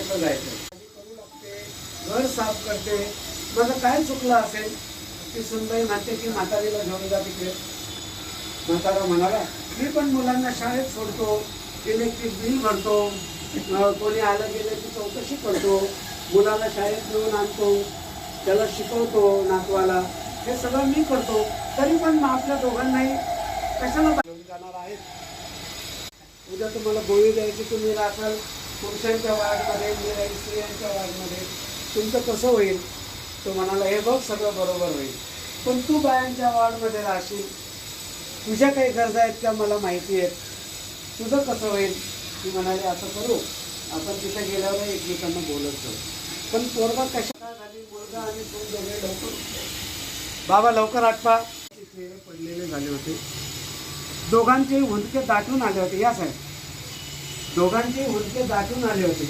दवाखान्यात जायचं करू लागते, घर साफ करते. माझं काय चुकलं असेल की सुनबाई म्हणते की म्हातारीला घेऊन जा तिकडे. म्हातारा म्हणाला मी पण मुलांना शाळेत सोडतो, इलेक्ट्रिक बिल भरतो, कोणी आलं गेलं की चौकशी करतो, मुलाला शाळेत घेऊन आणतो, त्याला शिकवतो, नातवाला, हे सगळं मी करतो. तरी पण आपल्या दोघांनाही कशाला घेऊन जाणार आहेत. उद्या तुम्हाला गोळी द्यायची, तुम्ही राहाल पुरुषांच्या वार्डमध्ये, मी राहील स्त्रियांच्या वार्डमध्ये. तुमचं कसं होईल? तो म्हणाला हे बघ सगळं बरोबर होईल, पण तू बायांच्या वार्डमध्ये राहशील, तुझ्या काही गरजा आहेत त्या मला माहिती आहेत, तुझं कसं होईल? ती म्हणाली असं करू आपण तिथे गेल्यावर एकमेकांना बोलत जाऊ. पण पोरगा कशा झाली, मुलगा आणि सून दोघे लवकर बाबा लवकर आटपा. चेहरे पडलेले झाले होते, दोघांचे हुंदके दाटून आले होते. या साहेब दोघांचे हुंदके दाटून आले होते.